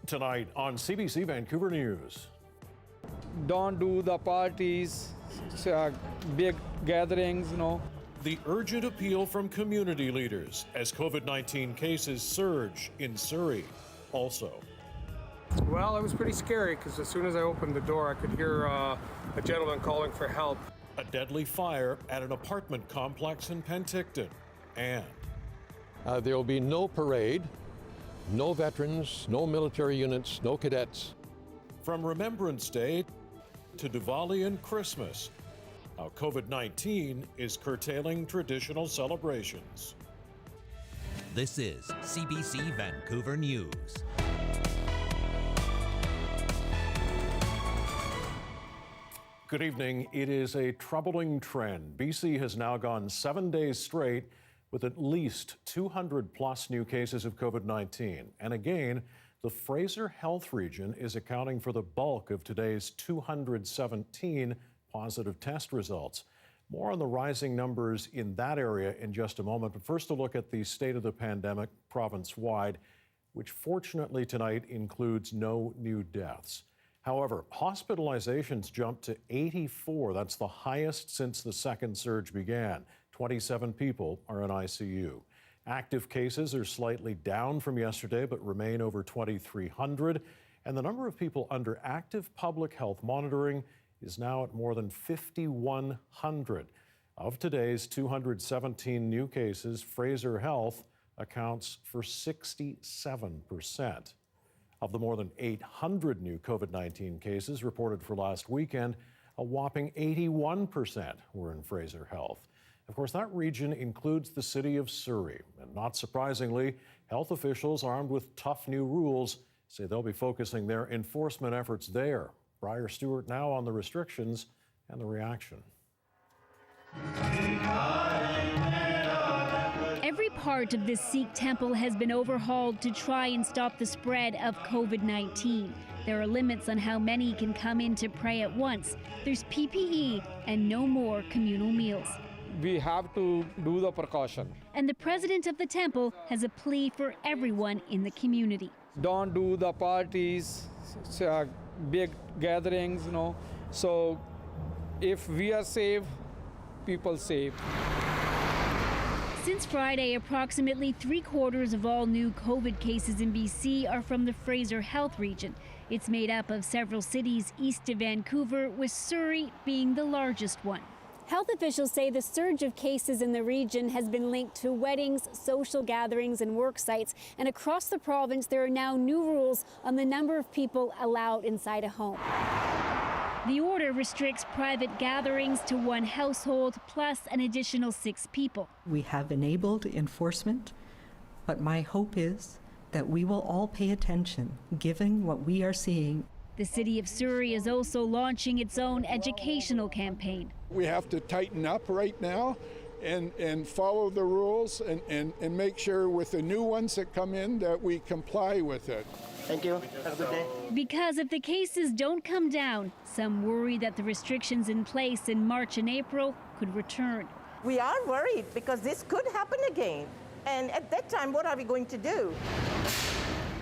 Tonight on CBC Vancouver News. Don't do the parties, big gatherings, The urgent appeal from community leaders as COVID-19 cases surge in Surrey. Also, well, it was pretty scary because as soon as I opened the door, I could hear a gentleman calling for help. a deadly fire at an apartment complex in Penticton. And there will be no parade, no veterans, no military units, no cadets. from Remembrance Day to Diwali and Christmas, how COVID-19 is curtailing traditional celebrations. This is CBC Vancouver News. Good evening. It is a troubling trend. BC has now gone 7 days straight with at least 200 plus new cases of COVID-19. And again, the Fraser Health region is accounting for the bulk of today's 217 positive test results. More on the rising numbers in that area in just a moment. But first, a look at the state of the pandemic province-wide, which fortunately tonight includes no new deaths. However, hospitalizations jumped to 84. That's the highest since the second surge began. 27 people are in ICU. Active cases are slightly down from yesterday, but remain over 2,300. And the number of people under active public health monitoring is now at more than 5,100. Of today's 217 new cases, Fraser Health accounts for 67%. Of the more than 800 new COVID-19 cases reported for last weekend, a whopping 81% were in Fraser Health. Of course, that region includes the city of Surrey. And not surprisingly, health officials armed with tough new rules say they'll be focusing their enforcement efforts there. Briar Stewart now on the restrictions and the reaction. Every part of this Sikh temple has been overhauled to try and stop the spread of COVID-19. There are limits on how many can come in to pray at once. There's PPE and no more communal meals. We have to do the precaution. And the president of the temple has a plea for everyone in the community. Don't do the parties, big gatherings, So if we are safe, people safe. Since Friday, approximately 3/4 of all new COVID cases in BC are from the Fraser Health region. It's made up of several cities east of Vancouver, with Surrey being the largest one. Health officials say the surge of cases in the region has been linked to weddings, social gatherings, and work sites. And across the province, there are now new rules on the number of people allowed inside a home. The order restricts private gatherings to one household plus an additional 6 people. We have enabled enforcement, but my hope is that we will all pay attention, given what we are seeing. The city of Surrey is also launching its own educational campaign. We have to tighten up right now and follow the rules and make sure with the new ones that come in that we comply with it. Thank you. Have a good day. Because if the cases don't come down, some worry that the restrictions in place in March and April could return. We are worried because this could happen again. And at that time, what are we going to do?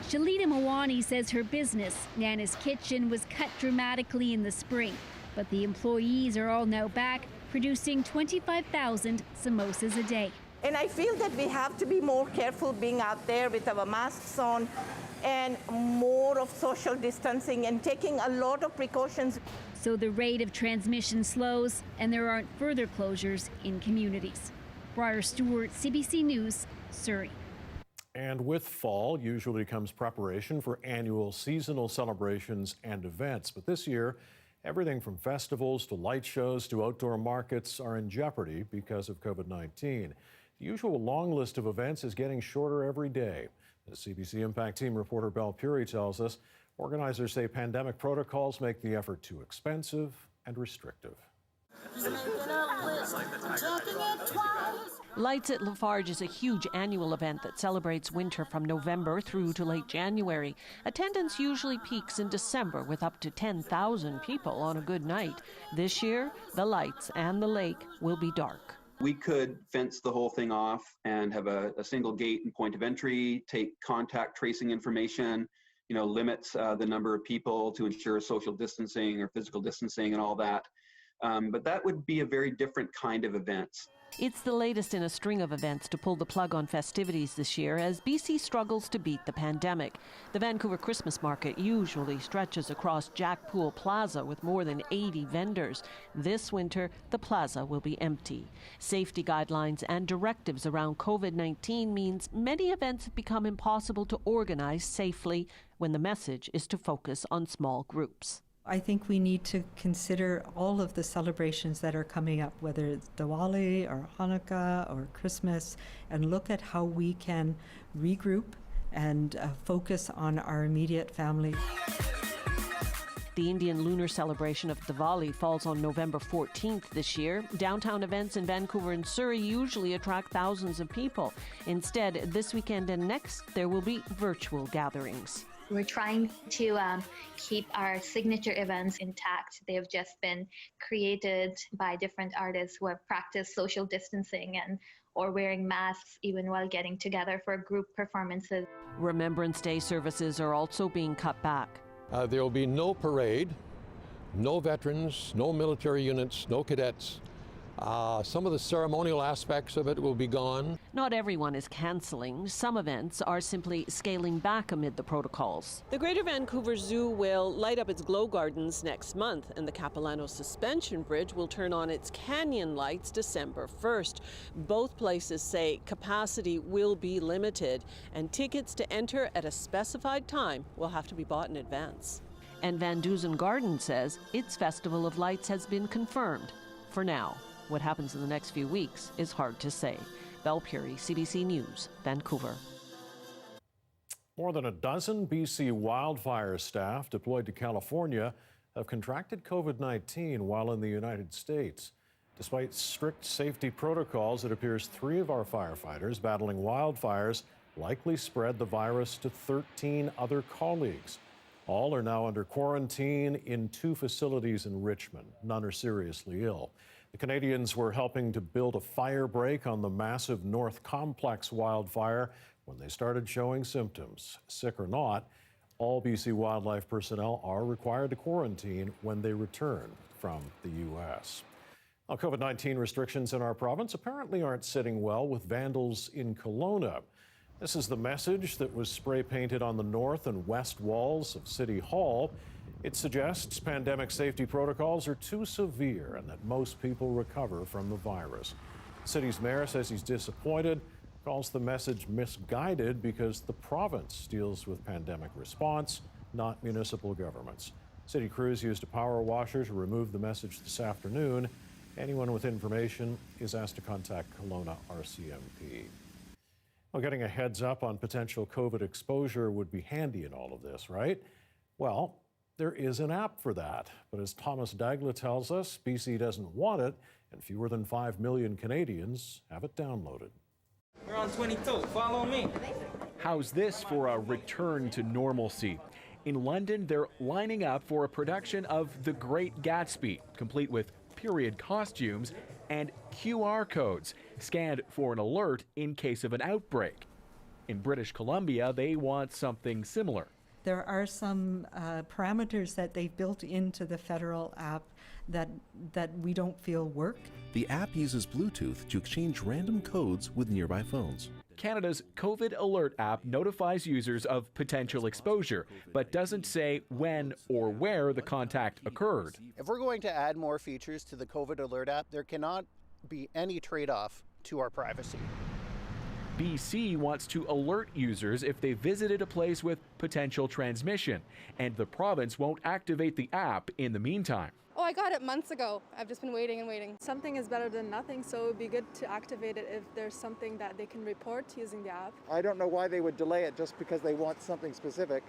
Shalita Mawani says her business, Nana's Kitchen, was cut dramatically in the spring. But the employees are all now back, producing 25,000 samosas a day. And I feel that we have to be more careful being out there with our masks on and more of social distancing and taking a lot of precautions. So the rate of transmission slows and there aren't further closures in communities. Briar Stewart, CBC News, Surrey. And with fall usually comes preparation for annual seasonal celebrations and events. But this year, everything from festivals to light shows to outdoor markets are in jeopardy because of COVID-19. The usual long list of events is getting shorter every day. As CBC Impact Team reporter Belle Puri tells us, organizers say pandemic protocols make the effort too expensive and restrictive. Lights at Lafarge is a huge annual event that celebrates winter from November through to late January. Attendance usually peaks in December with up to 10,000 people on a good night. This year, the lights and the lake will be dark. We could fence the whole thing off and have a single gate and point of entry, take contact tracing information, limits the number of people to ensure social distancing or physical distancing and all that. But that would be a very different kind of event. It's the latest in a string of events to pull the plug on festivities this year as BC struggles to beat the pandemic. The Vancouver Christmas market usually stretches across Jack Pool Plaza with more than 80 vendors. This winter, the plaza will be empty. Safety guidelines and directives around COVID-19 means many events have become impossible to organize safely when the message is to focus on small groups. I think we need to consider all of the celebrations that are coming up, whether it's Diwali or Hanukkah or Christmas, and look at how we can regroup and focus on our immediate family. The Indian lunar celebration of Diwali falls on November 14th this year. Downtown events in Vancouver and Surrey usually attract thousands of people. Instead, this weekend and next, there will be virtual gatherings. We're trying to keep our signature events intact. They have just been created by different artists who have practiced social distancing or wearing masks even while getting together for group performances. Remembrance Day services are also being cut back. There will be no parade, no veterans, no military units, no cadets. Some of the ceremonial aspects of it will be gone. Not everyone is cancelling. Some events are simply scaling back amid the protocols. The Greater Vancouver Zoo will light up its glow gardens next month, and the Capilano Suspension Bridge will turn on its canyon lights December 1st. Both places say capacity will be limited, and tickets to enter at a specified time will have to be bought in advance. And Van Dusen Garden says its Festival of Lights has been confirmed for now. What happens in the next few weeks is hard to say. Belle Puri, CBC News, Vancouver. More than a dozen BC wildfire staff deployed to California have contracted COVID-19 while in the United States. Despite strict safety protocols, it appears 3 of our firefighters battling wildfires likely spread the virus to 13 other colleagues. All are now under quarantine in 2 facilities in Richmond. None are seriously ill. The Canadians were helping to build a fire break on the massive North Complex wildfire when they started showing symptoms. Sick or not, all BC wildlife personnel are required to quarantine when they return from the U.S. Now, COVID-19 restrictions in our province apparently aren't sitting well with vandals in Kelowna. This is the message that was spray painted on the north and west walls of City Hall. It suggests pandemic safety protocols are too severe and that most people recover from the virus. The city's mayor says he's disappointed, calls the message misguided because the province deals with pandemic response, not municipal governments. City crews used a power washer to remove the message this afternoon. Anyone with information is asked to contact Kelowna RCMP. Well, getting a heads up on potential COVID exposure would be handy in all of this, right? Well, there is an app for that, but as Thomas Dagla tells us, BC doesn't want it, and fewer than 5 million Canadians have it downloaded. We're on 22, follow me. How's this for a return to normalcy? In London, they're lining up for a production of The Great Gatsby, complete with period costumes and QR codes, scanned for an alert in case of an outbreak. In British Columbia, they want something similar. There are some parameters that they've built into the federal app that we don't feel work. The app uses Bluetooth to exchange random codes with nearby phones. Canada's COVID Alert app notifies users of potential exposure, but doesn't say when or where the contact occurred. If we're going to add more features to the COVID Alert app, there cannot be any trade-off to our privacy. BC wants to alert users if they visited a place with potential transmission, and the province won't activate the app in the meantime. Oh, I got it months ago. I've just been waiting and waiting. Something is better than nothing, so it would be good to activate it if there's something that they can report using the app. I don't know why they would delay it just because they want something specific.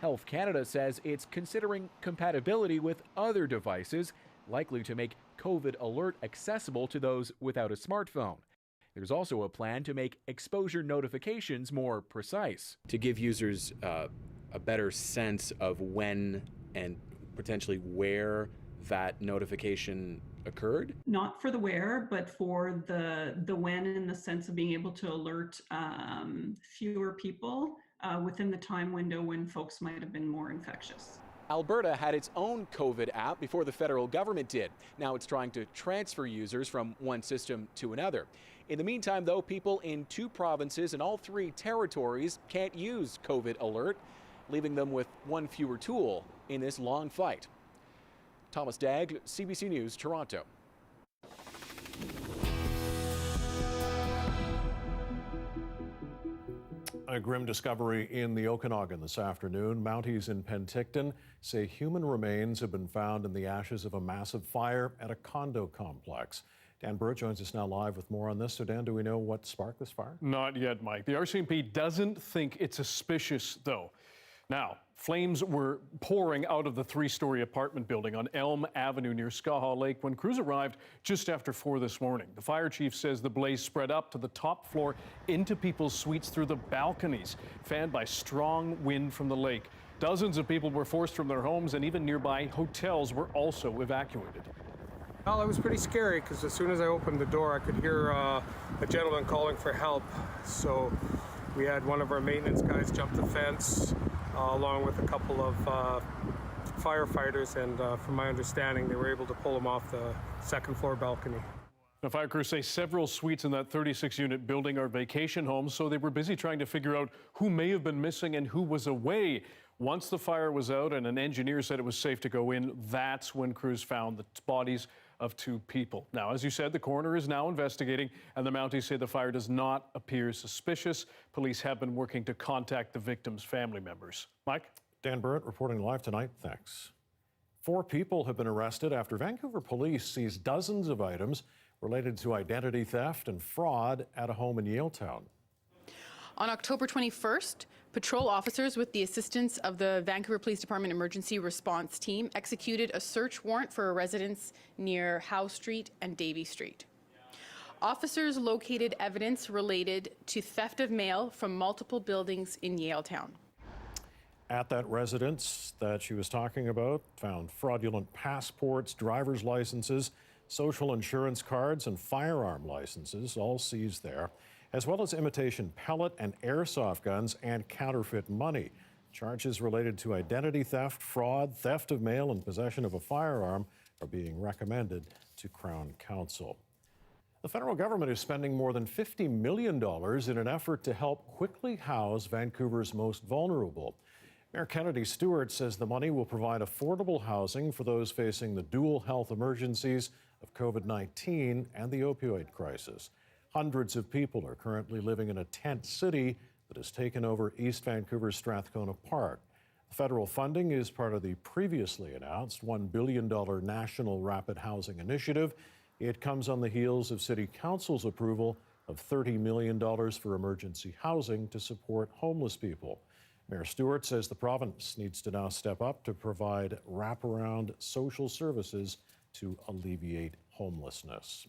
Health Canada says it's considering compatibility with other devices, likely to make COVID Alert accessible to those without a smartphone. There's also a plan to make exposure notifications more precise. To give users a better sense of when and potentially where that notification occurred? Not for the where, but for the when, in the sense of being able to alert fewer people within the time window when folks might have been more infectious. Alberta had its own COVID app before the federal government did. Now it's trying to transfer users from one system to another. In the meantime, though, people in 2 provinces and all 3 territories can't use COVID Alert, leaving them with one fewer tool in this long fight. Thomas Dagg, CBC News, Toronto. A grim discovery in the Okanagan this afternoon. Mounties in Penticton say human remains have been found in the ashes of a massive fire at a condo complex. Dan Burr joins us now live with more on this. So Dan, do we know what sparked this fire? Not yet, Mike. The RCMP doesn't think it's suspicious, though. Now, flames were pouring out of the 3-story apartment building on Elm Avenue near Skaha Lake when crews arrived just after 4 this morning. The fire chief says the blaze spread up to the top floor into people's suites through the balconies, fanned by strong wind from the lake. Dozens of people were forced from their homes, and even nearby hotels were also evacuated. Well, it was pretty scary because as soon as I opened the door, I could hear a gentleman calling for help. So we had one of our maintenance guys jump the fence, along with a couple of firefighters, and from my understanding, they were able to pull him off the 2nd floor balcony. The fire crews say several suites in that 36-unit building are vacation homes, so they were busy trying to figure out who may have been missing and who was away. Once the fire was out and an engineer said it was safe to go in, that's when crews found the bodies of 2 people. Now, as you said, the coroner is now investigating, and the Mounties say the fire does not appear suspicious. Police have been working to contact the victims' family members. Mike? Dan Burrett reporting live tonight. Thanks. 4 people have been arrested after Vancouver police seized dozens of items related to identity theft and fraud at a home in Yaletown. On October 21st, patrol officers with the assistance of the Vancouver Police Department Emergency Response Team executed a search warrant for a residence near Howe Street and Davie Street. Officers located evidence related to theft of mail from multiple buildings in Yaletown. At that residence that she was talking about, found fraudulent passports, driver's licenses, social insurance cards, and firearm licenses, all seized there, as well as imitation pellet and airsoft guns and counterfeit money. Charges related to identity theft, fraud, theft of mail, and possession of a firearm are being recommended to Crown Counsel. The federal government is spending more than $50 million in an effort to help quickly house Vancouver's most vulnerable. Mayor Kennedy Stewart says the money will provide affordable housing for those facing the dual health emergencies of COVID-19 and the opioid crisis. Hundreds of people are currently living in a tent city that has taken over East Vancouver's Strathcona Park. The federal funding is part of the previously announced $1 billion National Rapid Housing Initiative. It comes on the heels of City Council's approval of $30 million for emergency housing to support homeless people. Mayor Stewart says the province needs to now step up to provide wraparound social services to alleviate homelessness.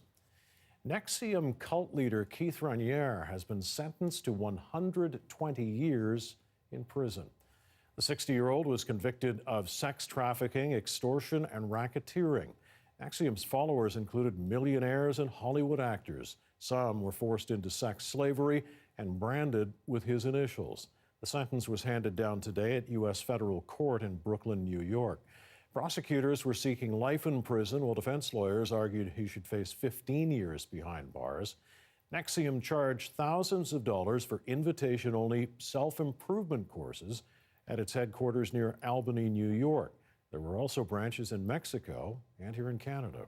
NXIVM cult leader Keith Raniere has been sentenced to 120 years in prison. The 60-year-old was convicted of sex trafficking, extortion, and racketeering. NXIVM's followers included millionaires and Hollywood actors. Some were forced into sex slavery and branded with his initials. The sentence was handed down today at U.S. federal court in Brooklyn, New York. Prosecutors were seeking life in prison, while defense lawyers argued he should face 15 years behind bars. NXIVM charged thousands of dollars for invitation-only self-improvement courses at its headquarters near Albany, New York. There were also branches in Mexico and here in Canada.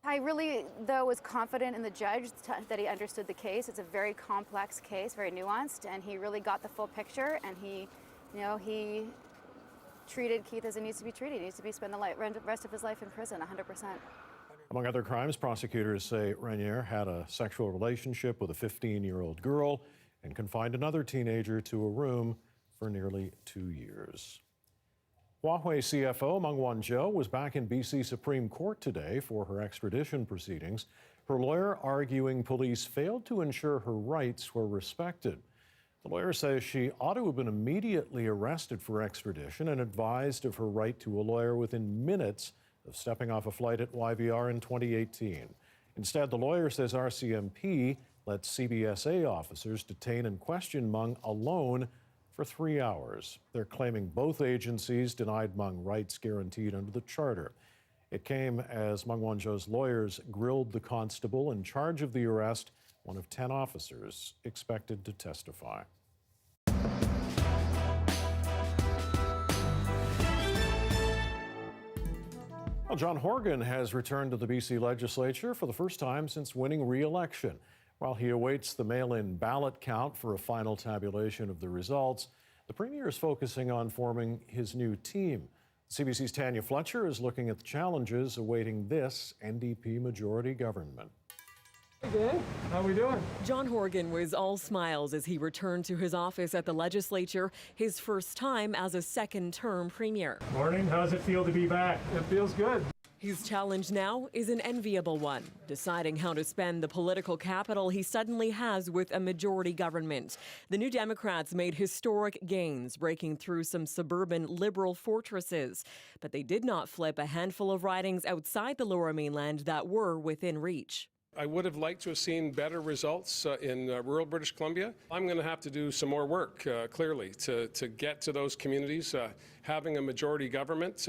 I really, though, was confident in the judge that he understood the case. It's a very complex case, very nuanced, and he really got the full picture, and he treated Keith as he needs to be treated. He needs to be spend the rest of his life in prison, 100%. Among other crimes, prosecutors say Raniere had a sexual relationship with a 15-year-old girl and confined another teenager to a room for nearly 2 years. Huawei CFO Meng Wanzhou was back in BC Supreme Court today for her extradition proceedings. Her lawyer arguing police failed to ensure her rights were respected. The lawyer says she ought to have been immediately arrested for extradition and advised of her right to a lawyer within minutes of stepping off a flight at YVR in 2018. Instead, the lawyer says RCMP let CBSA officers detain and question Meng alone for 3 hours. They're claiming both agencies denied Meng rights guaranteed under the charter. It came as Meng Wanzhou's lawyers grilled the constable in charge of the arrest, one of 10 officers expected to testify. Well, John Horgan has returned to the BC legislature for the first time since winning re-election. While he awaits the mail-in ballot count for a final tabulation of the results, the Premier is focusing on forming his new team. CBC's Tanya Fletcher is looking at the challenges awaiting this NDP majority government. Good. How we doing? John Horgan was all smiles as he returned to his office at the legislature, his first time as a second-term premier. Morning. How does it feel to be back? It feels good. His challenge now is an enviable one, deciding how to spend the political capital he suddenly has with a majority government. The New Democrats made historic gains, breaking through some suburban Liberal fortresses. But they did not flip a handful of ridings outside the Lower Mainland that were within reach. I would have liked to have seen better results in rural British Columbia. I'm going to have to do some more work, clearly, to get to those communities. Having a majority government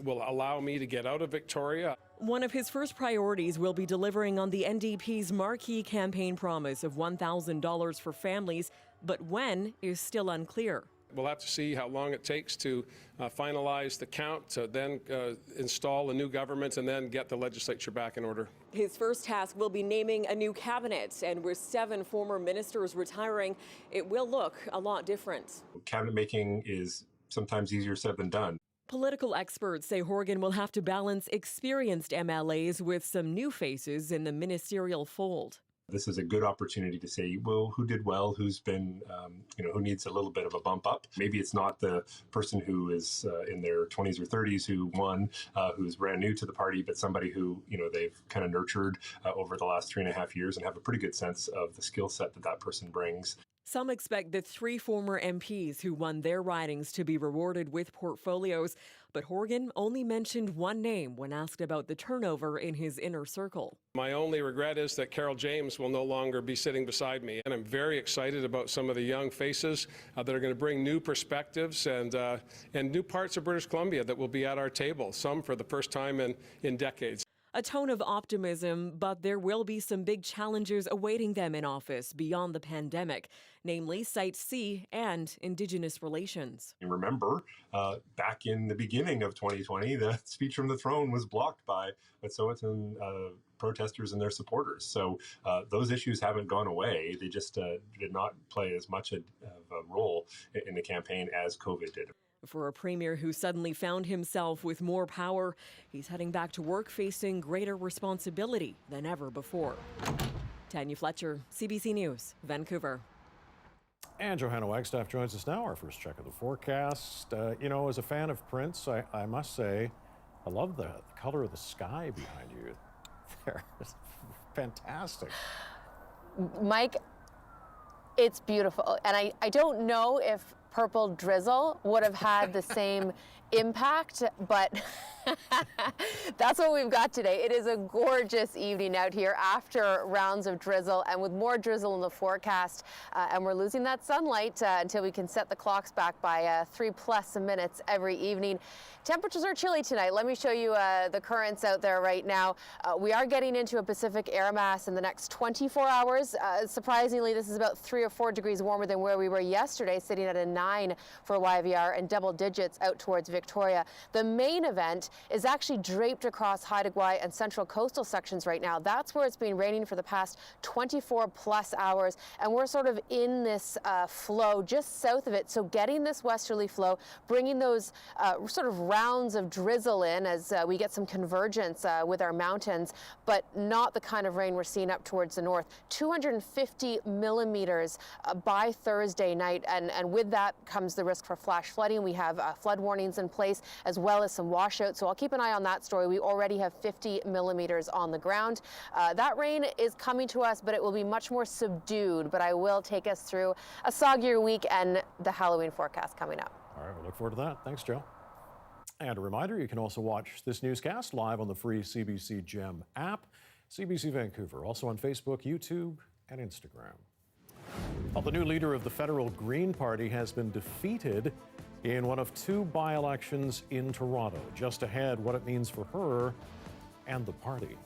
will allow me to get out of Victoria. One of his first priorities will be delivering on the NDP's marquee campaign promise of $1,000 for families, but when is still unclear. We'll have to see how long it takes to finalize the count, to then install a new government, and then get the legislature back in order. His first task will be naming a new cabinet, and with 7 former ministers retiring, it will look a lot different. Cabinet making is sometimes easier said than done. Political experts say Horgan will have to balance experienced MLAs with some new faces in the ministerial fold. This is a good opportunity to say, well, who did well, who's been, who needs a little bit of a bump up. Maybe it's not the person who is in their 20s or 30s who won, who's brand new to the party, but somebody who, they've kind of nurtured over the last 3.5 years and have a pretty good sense of the skill set that person brings. Some expect the 3 former MPs who won their ridings to be rewarded with portfolios, but Horgan only mentioned one name when asked about the turnover in his inner circle. My only regret is that Carol James will no longer be sitting beside me, and I'm very excited about some of the young faces that are going to bring new perspectives and new parts of British Columbia that will be at our table, some for the first time in decades. A tone of optimism, but there will be some big challenges awaiting them in office beyond the pandemic, namely Site C and Indigenous relations. You remember, back in the beginning of 2020, the speech from the throne was blocked by Wet'suwet'en protesters and their supporters. So those issues haven't gone away. They just did not play as much of a role in the campaign as COVID did. For a premier who suddenly found himself with more power, he's heading back to work facing greater responsibility than ever before. Tanya Fletcher, CBC News, Vancouver. And Johanna Wagstaffe joins us now, our first check of the forecast. As a fan of Prince, I must say, I love the color of the sky behind you there. It's fantastic. Mike, it's beautiful. And I don't know if purple drizzle would have had the same impact, but that's what we've got today. It is a gorgeous evening out here after rounds of drizzle and with more drizzle in the forecast, and we're losing that sunlight until we can set the clocks back by 3+ minutes every evening. Temperatures are chilly tonight. Let me show you the currents out there right now. We are getting into a Pacific air mass in the next 24 hours. Surprisingly, this is about 3 or 4 degrees warmer than where we were yesterday, sitting at a 9 for YVR and double digits out towards Victoria. The main event is actually draped across Haida Gwaii and central coastal sections right now. That's where it's been raining for the past 24+ hours, and we're sort of in this flow just south of it. So getting this westerly flow, bringing those sort of rounds of drizzle in as we get some convergence with our mountains, but not the kind of rain we're seeing up towards the north. 250 millimeters by Thursday night, and with that comes the risk for flash flooding. We have flood warnings in place as well as some washouts, so I'll keep an eye on that story. We already have 50 millimeters on the ground. That rain is coming to us, but it will be much more subdued, but I will take us through a soggier week and the Halloween forecast coming up. All right, we look forward to that. Thanks, Joe. And a reminder, you can also watch this newscast live on the free CBC Gem app, CBC Vancouver, also on Facebook, YouTube, and Instagram. Well, the new leader of the federal Green Party has been defeated in one of two by-elections in Toronto. Just ahead, what it means for her and the party.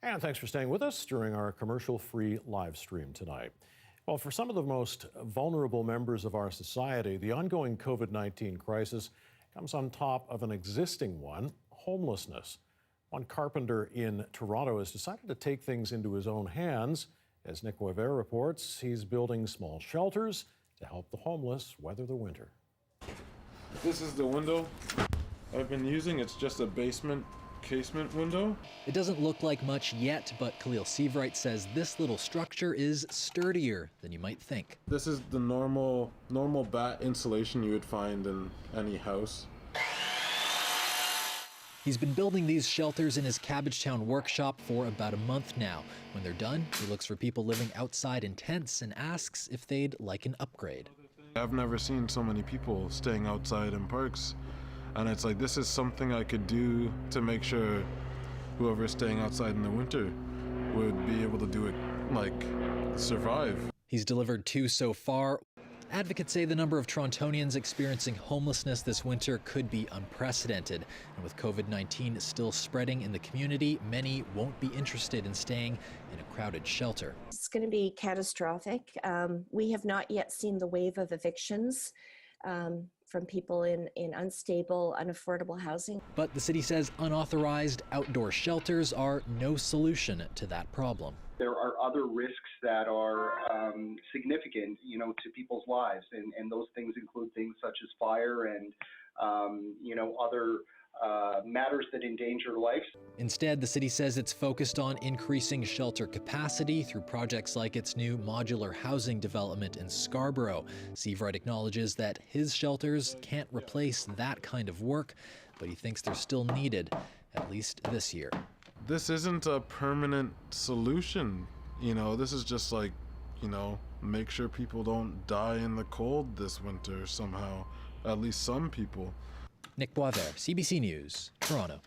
And thanks for staying with us during our commercial-free live stream tonight. Well, for some of the most vulnerable members of our society, the ongoing COVID-19 crisis comes on top of an existing one, homelessness. One carpenter in Toronto has decided to take things into his own hands. As Nick Weber reports, he's building small shelters to help the homeless weather the winter. This is the window I've been using. It's just a basement casement window. It doesn't look like much yet, but Khalil Seavright says this little structure is sturdier than you might think. This is the normal bat insulation you would find in any house. He's been building these shelters in his Cabbagetown workshop for about a month now. When they're done, he looks for people living outside in tents and asks if they'd like an upgrade. I've never seen so many people staying outside in parks. And it's like, this is something I could do to make sure whoever's staying outside in the winter would be able to do it, like, survive. He's delivered 2 so far. Advocates say the number of Torontonians experiencing homelessness this winter could be unprecedented. And with COVID-19 still spreading in the community, many won't be interested in staying in a crowded shelter. It's going to be catastrophic. We have not yet seen the wave of evictions from people in unstable, unaffordable housing. But the city says unauthorized outdoor shelters are no solution to that problem. There are other risks that are significant, to people's lives, and those things include things such as fire and, other matters that endanger life. Instead, the city says it's focused on increasing shelter capacity through projects like its new modular housing development in Scarborough. Seavright acknowledges that his shelters can't replace that kind of work, but he thinks they're still needed, at least this year. This isn't a permanent solution. This is just like, make sure people don't die in the cold this winter somehow, at least some people. Nick Boisvert, CBC News, Toronto.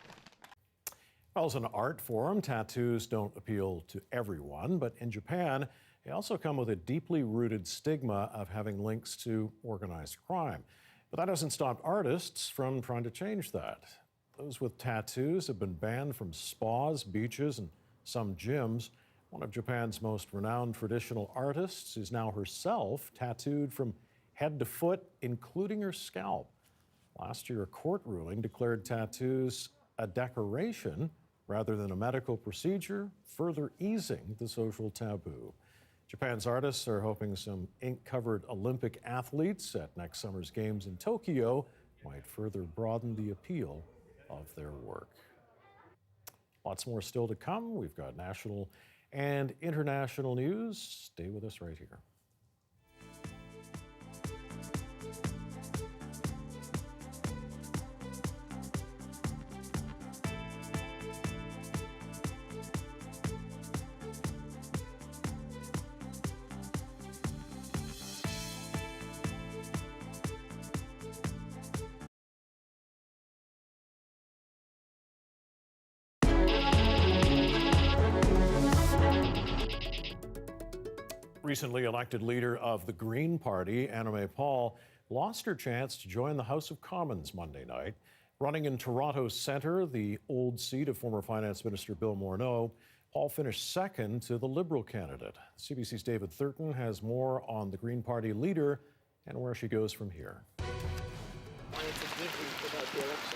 Well, as an art form, tattoos don't appeal to everyone, but in Japan, they also come with a deeply rooted stigma of having links to organized crime. But that doesn't stop artists from trying to change that. Those with tattoos have been banned from spas, beaches, and some gyms. One of Japan's most renowned traditional artists is now herself tattooed from head to foot, including her scalp. Last year, a court ruling declared tattoos a decoration rather than a medical procedure, further easing the social taboo. Japan's artists are hoping some ink-covered Olympic athletes at next summer's games in Tokyo might further broaden the appeal of their work. Lots more still to come. We've got national and international news. Stay with us right here. Recently elected leader of the Green Party, Annamie Paul, lost her chance to join the House of Commons Monday night. Running in Toronto's centre, the old seat of former Finance Minister Bill Morneau, Paul finished second to the Liberal candidate. CBC's David Thurton has more on the Green Party leader and where she goes from here.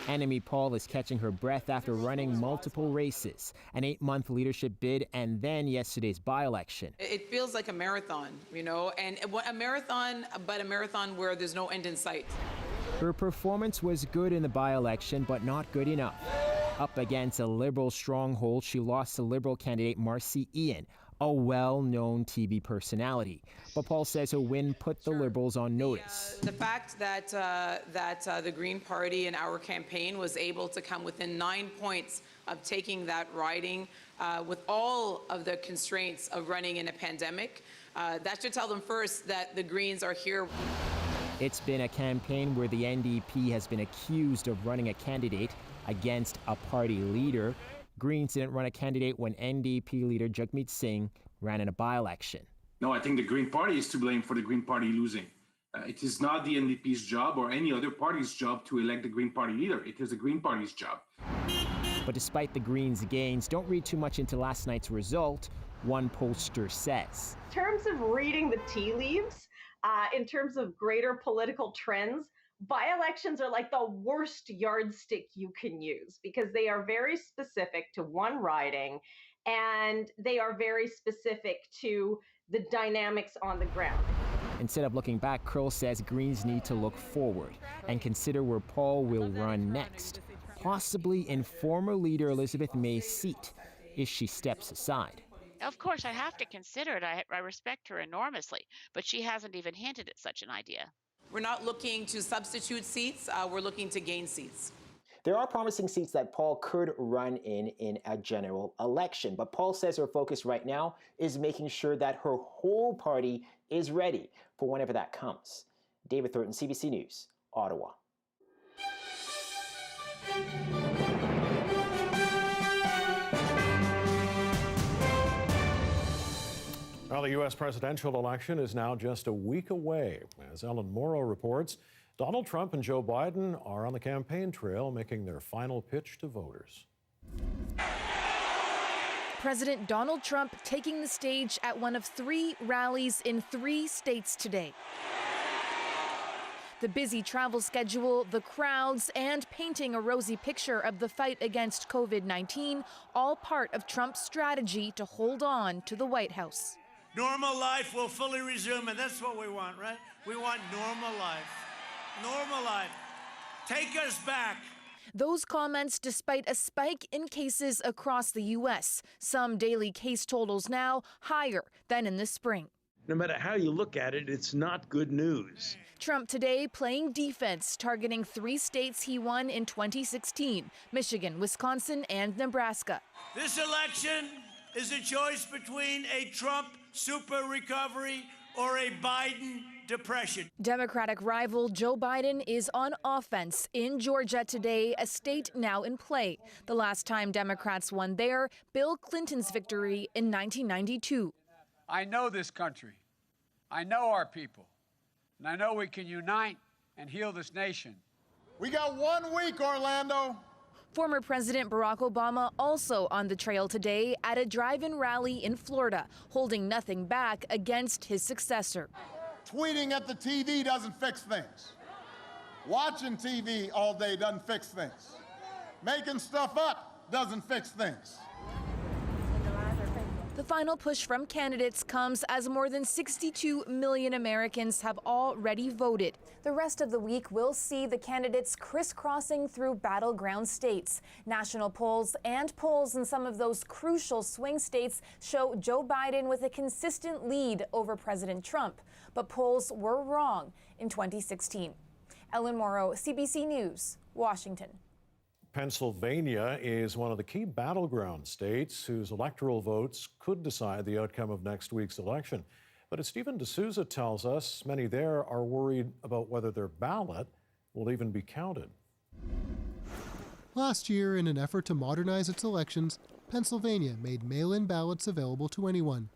Annamie Paul is catching her breath after running multiple races, an 8-month leadership bid, and then yesterday's by-election. It feels like a marathon, and a marathon where there's no end in sight. Her performance was good in the by-election, but not good enough. Up against a Liberal stronghold, she lost to Liberal candidate Marcy Ian, a well-known TV personality. But Paul says her win put the Liberals on notice. The fact that the Green Party and our campaign was able to come within 9 points of taking that riding with all of the constraints of running in a pandemic, that should tell them first that the Greens are here. It's been a campaign where the NDP has been accused of running a candidate against a party leader. Greens didn't run a candidate when NDP leader Jagmeet Singh ran in a by-election. No, I think the Green Party is to blame for the Green Party losing. It is not the NDP's job or any other party's job to elect the Green Party leader. It is the Green Party's job. But despite the Greens' gains, don't read too much into last night's result, one pollster says. In terms of reading the tea leaves, in terms of greater political trends, by-elections are like the worst yardstick you can use because they are very specific to one riding and they are very specific to the dynamics on the ground. Instead of looking back, Krill says Greens need to look forward and consider where Paul will run next, possibly in former leader Elizabeth May's seat, if she steps aside. Of course, I have to consider it. I respect her enormously, but she hasn't even hinted at such an idea. We're not looking to substitute seats, we're looking to gain seats. There are promising seats that Paul could run in a general election, but Paul says her focus right now is making sure that her whole party is ready for whenever that comes. David Thornton, CBC News, Ottawa. Well, the U.S. presidential election is now just a week away. As Ellen Morrow reports, Donald Trump and Joe Biden are on the campaign trail making their final pitch to voters. President Donald Trump taking the stage at one of 3 rallies in 3 states today. The busy travel schedule, the crowds, and painting a rosy picture of the fight against COVID-19, all part of Trump's strategy to hold on to the White House. Normal life will fully resume, and that's what we want, right? We want normal life. Normal life. Take us back. Those comments despite a spike in cases across the U.S. Some daily case totals now higher than in the spring. No matter how you look at it, it's not good news. Trump today playing defense, targeting 3 states he won in 2016, Michigan, Wisconsin, and Nebraska. This election is a choice between a Trump super recovery or a Biden depression. Democratic rival Joe Biden is on offense in Georgia today, a state now in play. The last time Democrats won there, Bill Clinton's victory in 1992. I know this country. I know our people. And I know we can unite and heal this nation. We got 1 week, Orlando. Former President Barack Obama also on the trail today at a drive-in rally in Florida, holding nothing back against his successor. Tweeting at the TV doesn't fix things. Watching TV all day doesn't fix things. Making stuff up doesn't fix things. The final push from candidates comes as more than 62 million Americans have already voted. The rest of the week will see the candidates crisscrossing through battleground states. National polls and polls in some of those crucial swing states show Joe Biden with a consistent lead over President Trump. But polls were wrong in 2016. Ellen Morrow, CBC News, Washington. Pennsylvania is one of the key battleground states whose electoral votes could decide the outcome of next week's election. But as Stephen D'Souza tells us, many there are worried about whether their ballot will even be counted. Last year, in an effort to modernize its elections, Pennsylvania made mail-in ballots available to anyone.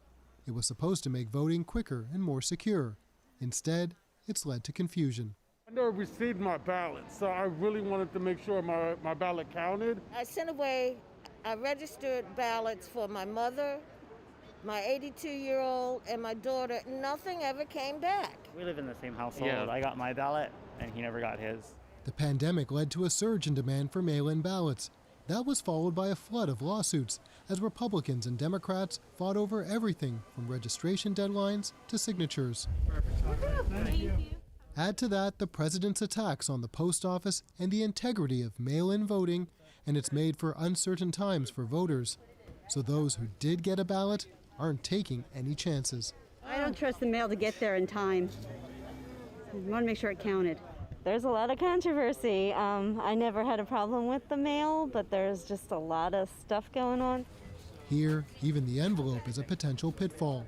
It was supposed to make voting quicker and more secure. Instead, it's led to confusion. I never received my ballot, so I really wanted to make sure my ballot counted. I sent away registered ballots for my mother, my 82-year-old, and my daughter. Nothing ever came back. We live in the same household. Yeah. I got my ballot, and he never got his. The pandemic led to a surge in demand for mail-in ballots. That was followed by a flood of lawsuits as Republicans and Democrats fought over everything from registration deadlines to signatures. Thank you. Add to that the president's attacks on the post office and the integrity of mail-in voting, and it's made for uncertain times for voters. So those who did get a ballot aren't taking any chances. I don't trust the mail to get there in time. I want to make sure it counted. There's a lot of controversy. I never had a problem with the mail, but there's just a lot of stuff going on. Here, even the envelope is a potential pitfall.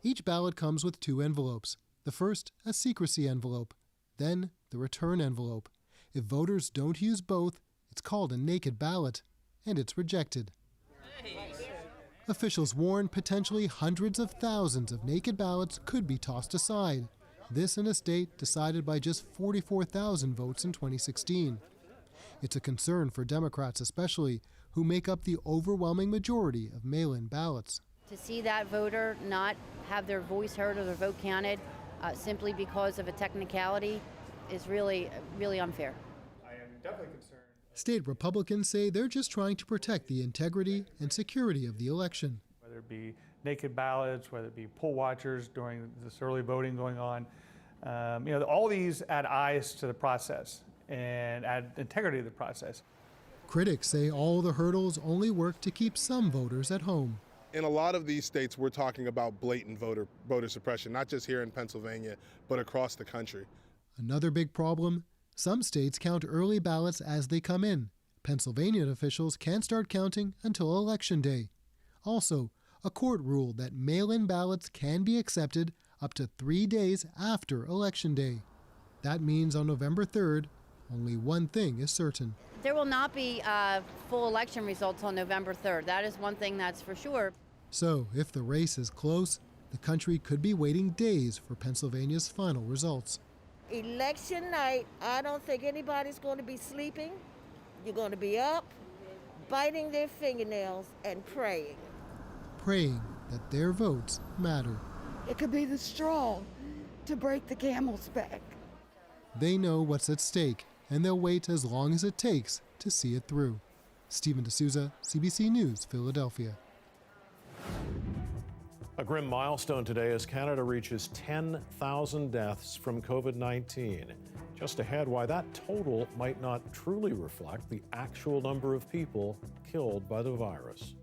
Each ballot comes with 2 envelopes. The first, a secrecy envelope, then the return envelope. If voters don't use both, it's called a naked ballot. and it's rejected. Officials warn potentially hundreds of thousands of naked ballots could be tossed aside. This in a state decided by just 44,000 votes in 2016. It's a concern for Democrats especially, who make up the overwhelming majority of mail-in ballots. To see that voter not have their voice heard or their vote counted simply because of a technicality is really, really unfair. I am definitely concerned. State Republicans say they're just trying to protect the integrity and security of the election. Whether it be naked ballots, whether it be poll watchers during this early voting going on, all these add eyes to the process and add integrity to the process. Critics say all the hurdles only work to keep some voters at home. In a lot of these states, we're talking about blatant voter suppression, not just here in Pennsylvania, but across the country. Another big problem, some states count early ballots as they come in. Pennsylvania officials can't start counting until Election Day. Also, a court ruled that mail-in ballots can be accepted up to 3 days after Election Day. That means on November 3rd, only one thing is certain. There will not be full election results on November 3rd. That is one thing that's for sure. So, if the race is close, the country could be waiting days for Pennsylvania's final results. Election night, I don't think anybody's going to be sleeping. You're going to be up, biting their fingernails and praying. Praying that their votes matter. It could be the straw to break the camel's back. They know what's at stake, and they'll wait as long as it takes to see it through. Stephen D'Souza, CBC News, Philadelphia. A grim milestone today as Canada reaches 10,000 deaths from COVID-19. Just ahead, why that total might not truly reflect the actual number of people killed by the virus.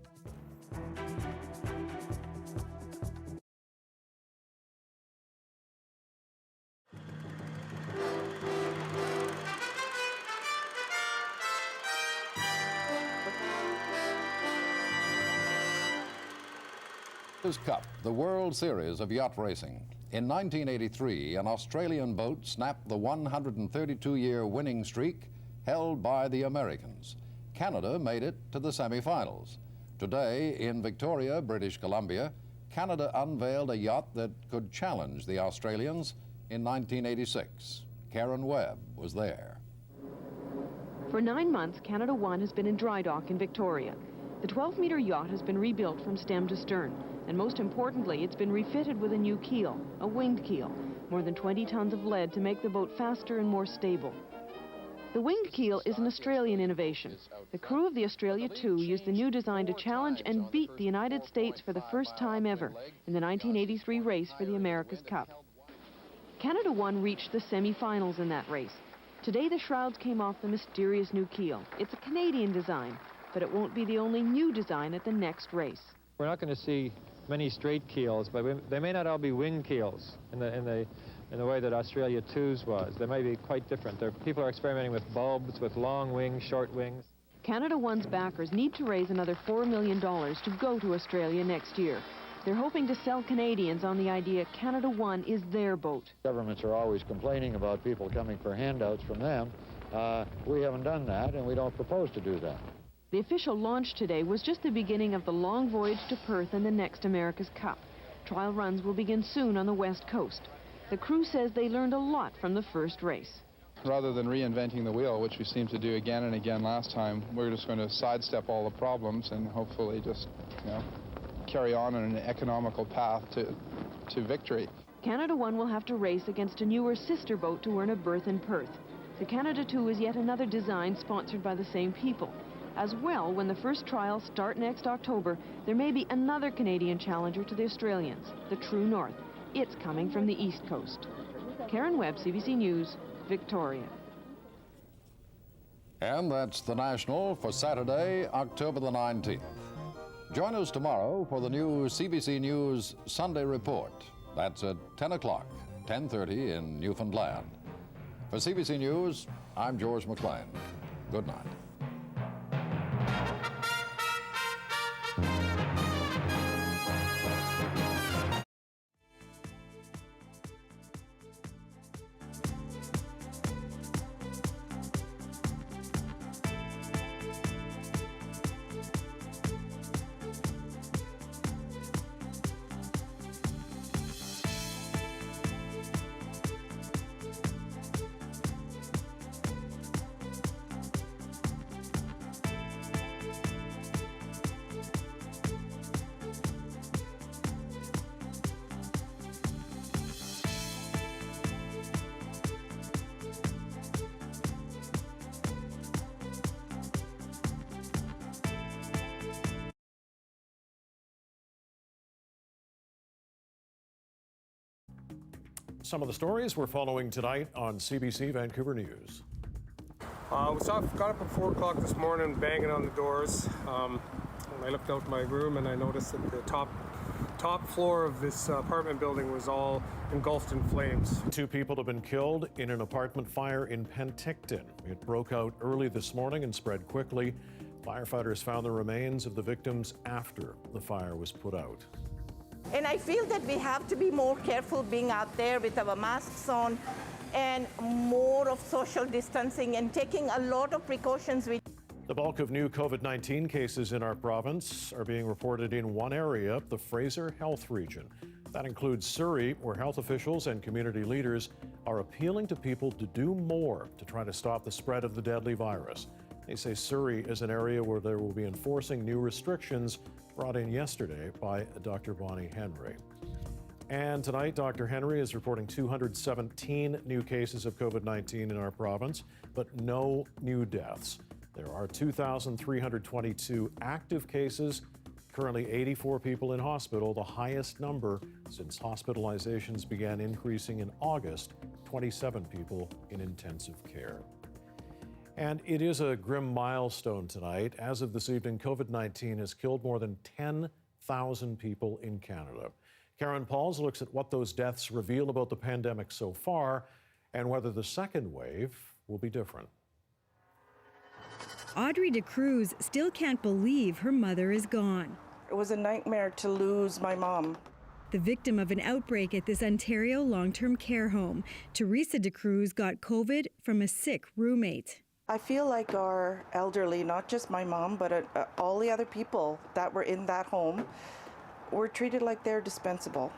Cup, the World Series of yacht racing. In 1983, an Australian boat snapped the 132-year winning streak held by the Americans. Canada made it to the semi-finals. Today, in Victoria, British Columbia, Canada unveiled a yacht that could challenge the Australians in 1986. Karen Webb was there. For 9 months, Canada One has been in dry dock in Victoria. The 12-meter yacht has been rebuilt from stem to stern, and most importantly, it's been refitted with a new keel, a winged keel, more than 20 tons of lead to make the boat faster and more stable. The winged keel is an Australian innovation. The crew of the Australia 2 used the new design to challenge and beat the United States for the first time ever in the 1983 race for the America's Cup. Canada One reached the semi-finals in that race. Today, the shrouds came off the mysterious new keel. It's a Canadian design, but it won't be the only new design at the next race. We're not going to see many straight keels, but they may not all be winged keels in the way that Australia 2's was. They may be quite different. People are experimenting with bulbs, with long wings, short wings. Canada One's backers need to raise another $4 million to go to Australia next year. They're hoping to sell Canadians on the idea Canada One is their boat. Governments are always complaining about people coming for handouts from them. We haven't done that, and we don't propose to do that. The official launch today was just the beginning of the long voyage to Perth and the next America's Cup. Trial runs will begin soon on the West Coast. The crew says they learned a lot from the first race. Rather than reinventing the wheel, which we seemed to do again and again last time, we're just going to sidestep all the problems and hopefully just, carry on an economical path to victory. Canada One will have to race against a newer sister boat to earn a berth in Perth. The Canada 2 is yet another design sponsored by the same people. As well, when the first trials start next October, there may be another Canadian challenger to the Australians, the True North. It's coming from the East Coast. Karen Webb, CBC News, Victoria. And that's the National for Saturday, October the 19th. Join us tomorrow for the new CBC News Sunday Report. That's at 10 o'clock, 10:30 in Newfoundland. For CBC News, I'm George McLean. Good night. Some of the stories we're following tonight on CBC Vancouver News. Got up at 4 o'clock this morning, banging on the doors. I looked out my room and I noticed that the top floor of this apartment building was all engulfed in flames. 2 people have been killed in an apartment fire in Penticton. It broke out early this morning and spread quickly. Firefighters found the remains of the victims after the fire was put out. And I feel that we have to be more careful being out there with our masks on and more of social distancing and taking a lot of precautions. The bulk of new COVID-19 cases in our province are being reported in one area, the Fraser Health region. That includes Surrey, where health officials and community leaders are appealing to people to do more to try to stop the spread of the deadly virus. They say Surrey is an area where they will be enforcing new restrictions brought in yesterday by Dr. Bonnie Henry. And tonight, Dr. Henry is reporting 217 new cases of COVID-19 in our province, but no new deaths. There are 2,322 active cases, currently 84 people in hospital, the highest number since hospitalizations began increasing in August, 27 people in intensive care. And it is a grim milestone tonight. As of this evening, COVID-19 has killed more than 10,000 people in Canada. Karen Pauls looks at what those deaths reveal about the pandemic so far and whether the second wave will be different. Audrey DeCruz still can't believe her mother is gone. It was a nightmare to lose my mom. The victim of an outbreak at this Ontario long-term care home, Teresa DeCruz got COVID from a sick roommate. I feel like our elderly, not just my mom, but all the other people that were in that home, were treated like they're dispensable.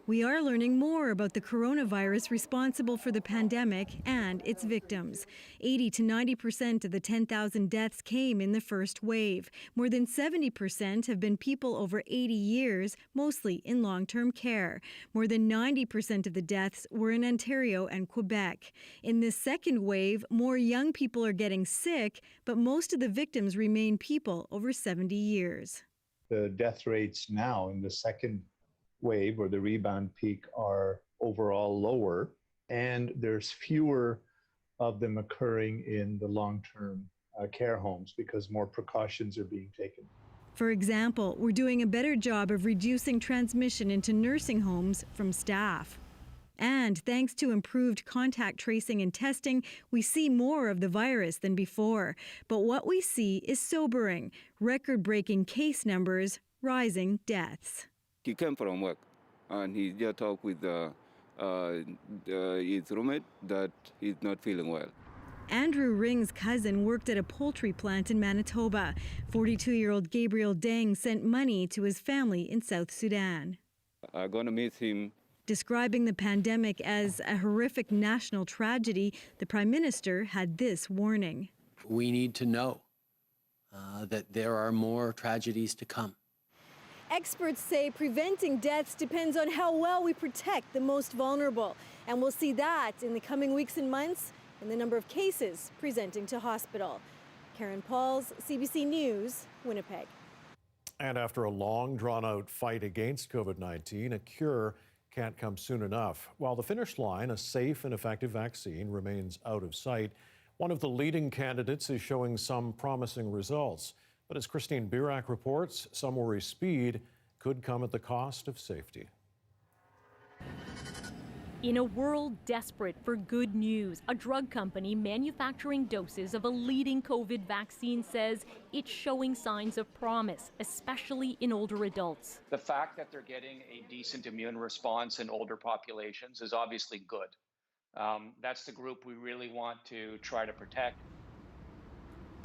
We are learning more about the coronavirus responsible for the pandemic and its victims. 80 to 90% of the 10,000 deaths came in the first wave. More than 70% have been people over 80 years, mostly in long-term care. More than 90% of the deaths were in Ontario and Quebec. In this second wave, more young people are getting sick, but most of the victims remain people over 70 years. The death rates now in the second wave or the rebound peak are overall lower, and there's fewer of them occurring in the long-term care homes because more precautions are being taken. For example, we're doing a better job of reducing transmission into nursing homes from staff. And thanks to improved contact tracing and testing, we see more of the virus than before. But what we see is sobering: record-breaking case numbers, rising deaths. He came from work and he just talked with his roommate that he's not feeling well. Andrew Ring's cousin worked at a poultry plant in Manitoba. 42-year-old Gabriel Deng sent money to his family in South Sudan. I'm going to miss him. Describing the pandemic as a horrific national tragedy, the Prime Minister had this warning. We need to know that there are more tragedies to come. Experts say preventing deaths depends on how well we protect the most vulnerable. And we'll see that in the coming weeks and months in the number of cases presenting to hospital. Karen Pauls, CBC News, Winnipeg. And after a long, drawn-out fight against COVID-19, a cure can't come soon enough. While the finish line, a safe and effective vaccine, remains out of sight, one of the leading candidates is showing some promising results. But as Christine Birak reports, some worry speed could come at the cost of safety. In a world desperate for good news, a drug company manufacturing doses of a leading COVID vaccine says it's showing signs of promise, especially in older adults. The fact that they're getting a decent immune response in older populations is obviously good. That's the group we really want to try to protect.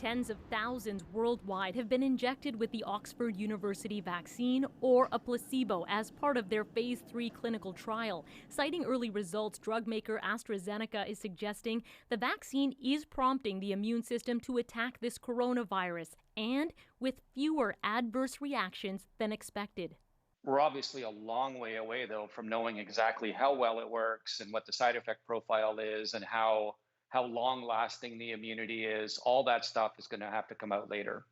Tens of thousands worldwide have been injected with the Oxford University vaccine or a placebo as part of their phase 3 clinical trial. Citing early results, drug maker AstraZeneca is suggesting the vaccine is prompting the immune system to attack this coronavirus, and with fewer adverse reactions than expected. We're obviously a long way away, though, from knowing exactly how well it works and what the side effect profile is and how long-lasting the immunity is. All that stuff is going to have to come out later.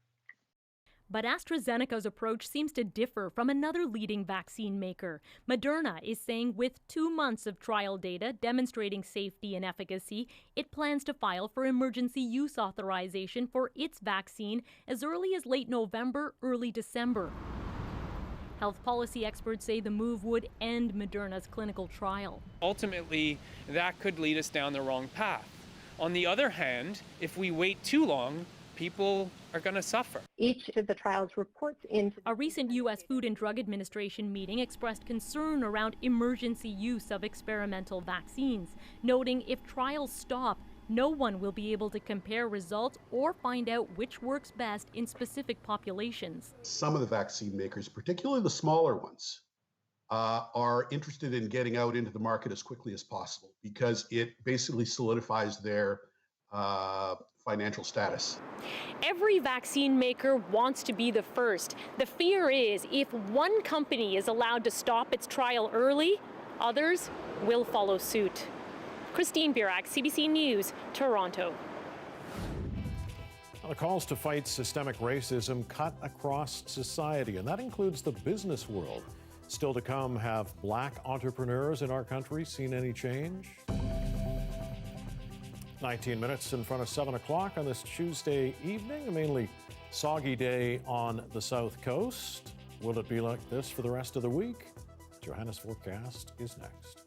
But AstraZeneca's approach seems to differ from another leading vaccine maker. Moderna is saying with 2 months of trial data demonstrating safety and efficacy, it plans to file for emergency use authorization for its vaccine as early as late November, early December. Health policy experts say the move would end Moderna's clinical trial. Ultimately, that could lead us down the wrong path. On the other hand, if we wait too long, people are going to suffer. Each of the trials reports into... A recent U.S. Food and Drug Administration meeting expressed concern around emergency use of experimental vaccines, noting if trials stop, no one will be able to compare results or find out which works best in specific populations. Some of the vaccine makers, particularly the smaller ones, are interested in getting out into the market as quickly as possible because it basically solidifies their financial status. Every vaccine maker wants to be the first. The fear is if one company is allowed to stop its trial early, others will follow suit. Christine Burak, CBC News, Toronto. The calls to fight systemic racism cut across society, and that includes the business world. Still to come, have black entrepreneurs in our country seen any change? 19 minutes in front of 7 o'clock on this Tuesday evening, a mainly soggy day on the south coast. Will it be like this for the rest of the week? Johanna's forecast is next.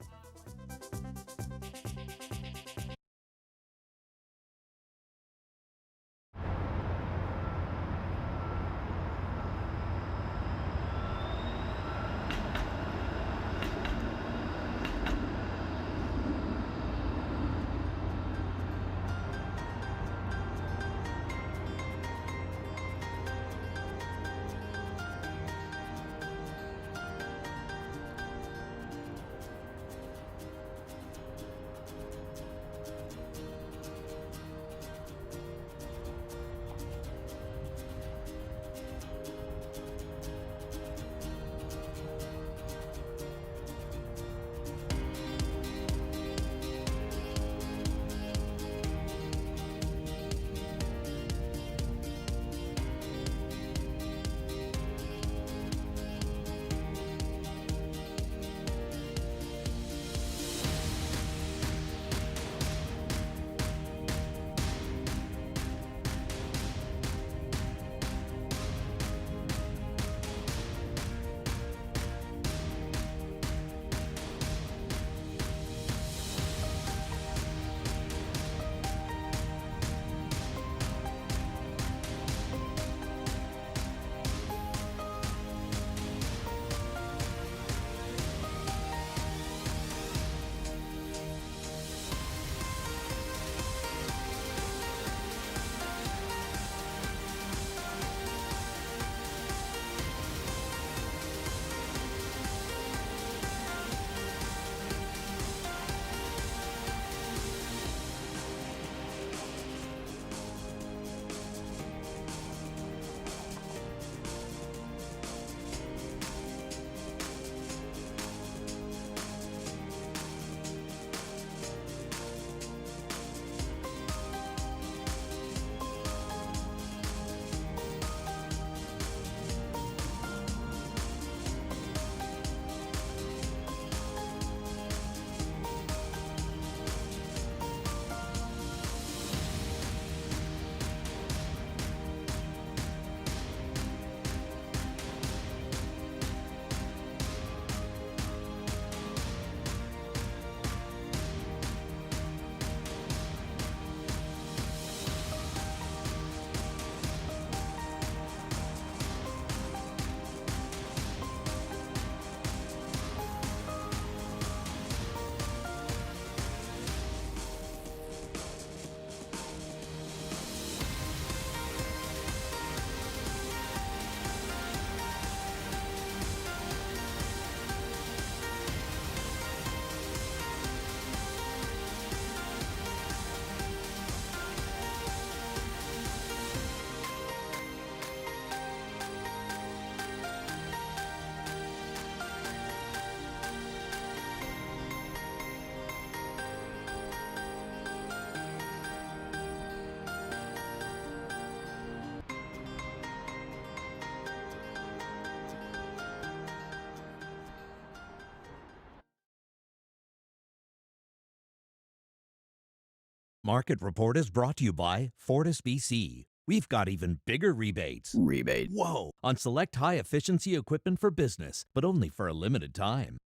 Market Report is brought to you by Fortis BC. We've got even bigger rebates. Rebate. Whoa! On select high-efficiency equipment for business, but only for a limited time.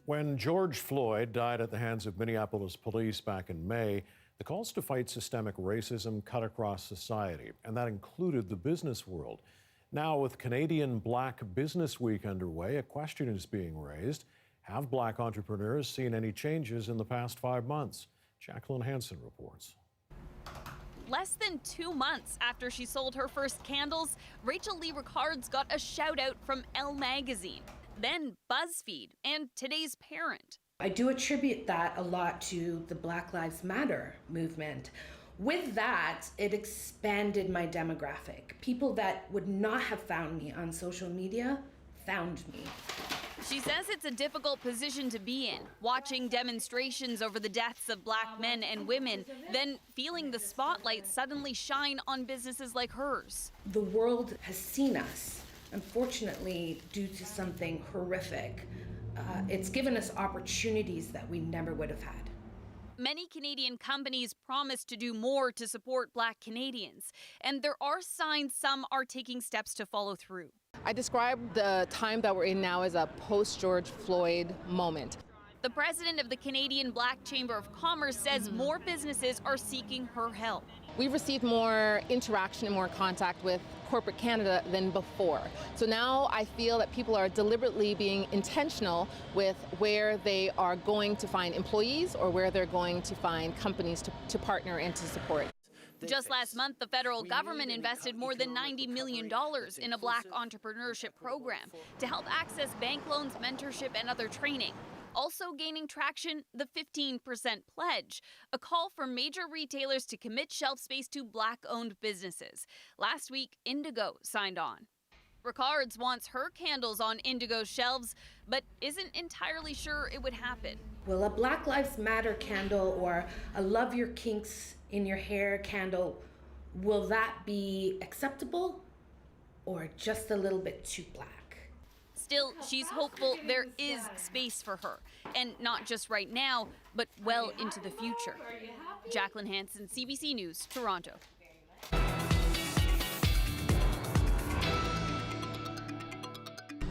When George Floyd died at the hands of Minneapolis police back in May, the calls to fight systemic racism cut across society, and that included the business world. Now, with Canadian Black Business Week underway, a question is being raised. Have Black entrepreneurs seen any changes in the past 5 months? Jacqueline Hansen reports. Less than 2 months after she sold her first candles, Rachel Lee Ricards got a shout out from Elle magazine, then BuzzFeed, and Today's Parent. I do attribute that a lot to the Black Lives Matter movement. With that, it expanded my demographic. People that would not have found me on social media found me. She says it's a difficult position to be in, watching demonstrations over the deaths of Black men and women, then feeling the spotlight suddenly shine on businesses like hers. The world has seen us, unfortunately, due to something horrific. It's given us opportunities that we never would have had. Many Canadian companies promise to do more to support Black Canadians, and there are signs some are taking steps to follow through. I describe the time that we're in now as a post-George Floyd moment. The president of the Canadian Black Chamber of Commerce says more businesses are seeking her help. We've received more interaction and more contact with corporate Canada than before. So now I feel that people are deliberately being intentional with where they are going to find employees or where they're going to find companies to partner and to support. Just last month, the federal government invested more than $90 million in a Black entrepreneurship program to help access bank loans, mentorship, and other training. Also gaining traction, the 15% pledge, a call for major retailers to commit shelf space to Black-owned businesses. Last week, Indigo signed on. Ricards wants her candles on Indigo's shelves, but isn't entirely sure it would happen. Will a Black Lives Matter candle or a Love Your Kinks in Your Hair candle, will that be acceptable or just a little bit too Black? Still, she's hopeful there is space for her, and not just right now, but well into the future. Jacqueline Hansen, CBC News, Toronto.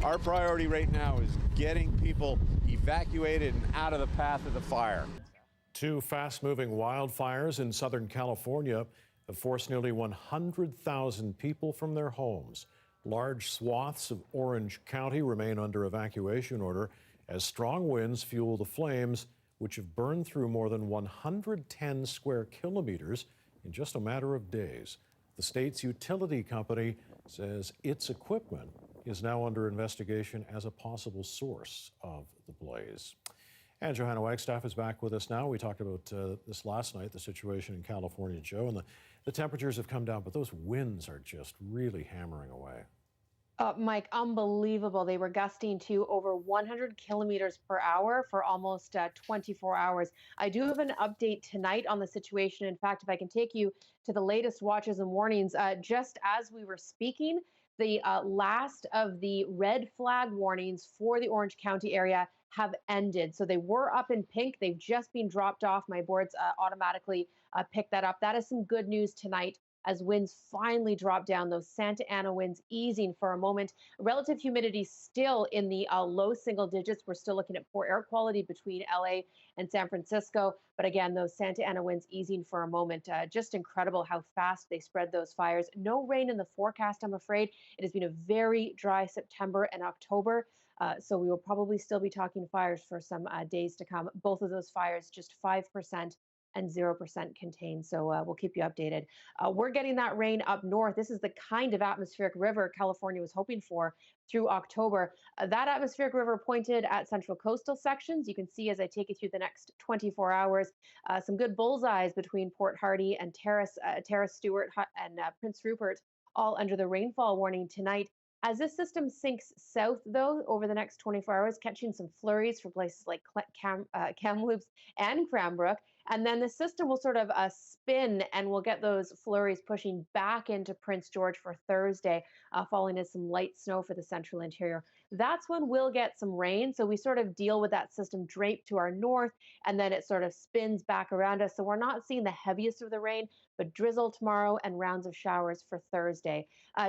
Our priority right now is getting people evacuated and out of the path of the fire. 2 fast-moving wildfires in Southern California have forced nearly 100,000 people from their homes. Large swaths of Orange County remain under evacuation order as strong winds fuel the flames, which have burned through more than 110 square kilometers in just a matter of days. The state's utility company says its equipment is now under investigation as a possible source of the blaze. And Johanna Wagstaffe is back with us now. We talked about this last night, the situation in California, Joe, and the temperatures have come down, but those winds are just really hammering away. Mike, unbelievable. They were gusting to over 100 kilometers per hour for almost 24 hours. I do have an update tonight on the situation. In fact, if I can take you to the latest watches and warnings, just as we were speaking, the last of the red flag warnings for the Orange County area have ended. So they were up in pink. They've just been dropped off. My boards automatically pick that up. That is some good news tonight as winds finally drop down, those Santa Ana winds easing for a moment. Relative humidity still in the low single digits. We're still looking at poor air quality between LA and San Francisco. But again, those Santa Ana winds easing for a moment. Just incredible how fast they spread those fires. No rain in the forecast, I'm afraid. It has been a very dry September and October. So we will probably still be talking fires for some days to come. Both of those fires just 5% and 0% contained. So we'll keep you updated. We're getting that rain up north. This is the kind of atmospheric river California was hoping for through October. That atmospheric river pointed at central coastal sections. You can see as I take you through the next 24 hours, some good bullseyes between Port Hardy and Terrace Stewart and Prince Rupert, all under the rainfall warning tonight. As this system sinks south, though, over the next 24 hours, catching some flurries for places like Kamloops and Cranbrook. And then the system will sort of spin and we'll get those flurries pushing back into Prince George for Thursday, following in some light snow for the central interior. That's when we'll get some rain. So we sort of deal with that system draped to our north, and then it sort of spins back around us. So we're not seeing the heaviest of the rain, but drizzle tomorrow and rounds of showers for Thursday.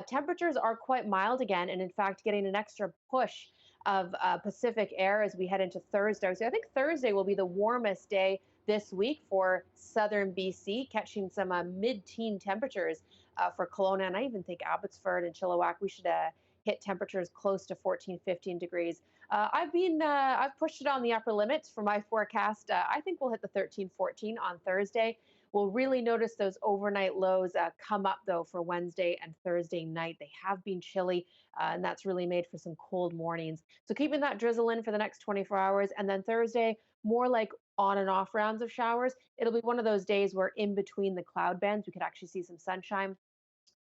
Temperatures are quite mild again, and in fact, getting an extra push of Pacific air as we head into Thursday. So I think Thursday will be the warmest day this week for southern BC, catching some mid-teen temperatures for Kelowna, and I even think Abbotsford and Chilliwack. We should hit temperatures close to 14, 15 degrees. I've pushed it on the upper limits for my forecast. I think we'll hit the 13, 14 on Thursday. We'll really notice those overnight lows come up, though, for Wednesday and Thursday night. They have been chilly, and that's really made for some cold mornings. So keeping that drizzle in for the next 24 hours. And then Thursday, more like on and off rounds of showers. It'll be one of those days where in between the cloud bands, we could actually see some sunshine.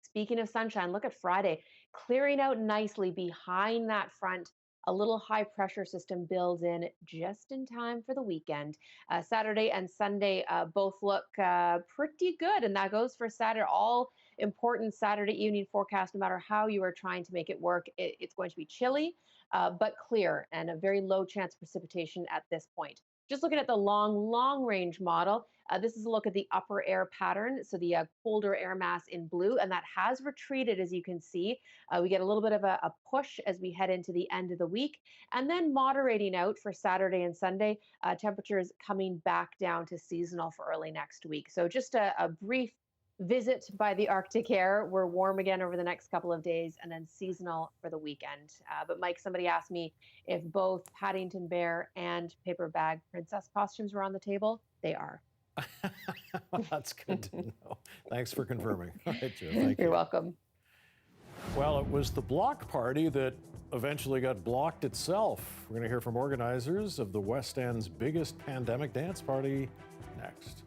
Speaking of sunshine, look at Friday, clearing out nicely behind that front. A little high pressure system builds in just in time for the weekend. Saturday and Sunday both look pretty good, and that goes for Saturday. All important Saturday evening forecast, no matter how you are trying to make it work. It's going to be chilly, but clear, and a very low chance of precipitation at this point. Just looking at the long range model, this is a look at the upper air pattern. So the colder air mass in blue, and that has retreated, as you can see. We get a little bit of a push as we head into the end of the week, and then moderating out for Saturday and Sunday, temperatures coming back down to seasonal for early next week. So just a brief visit by the Arctic air. We're warm again over the next couple of days, and then seasonal for the weekend. But Mike, somebody asked me if both Paddington Bear and Paper Bag Princess costumes were on the table. They are. Well, that's good to know. Thanks for confirming. All right, Joe, thank you. You're welcome. Well, it was the block party that eventually got blocked itself. We're going to hear from organizers of the West End's biggest pandemic dance party next.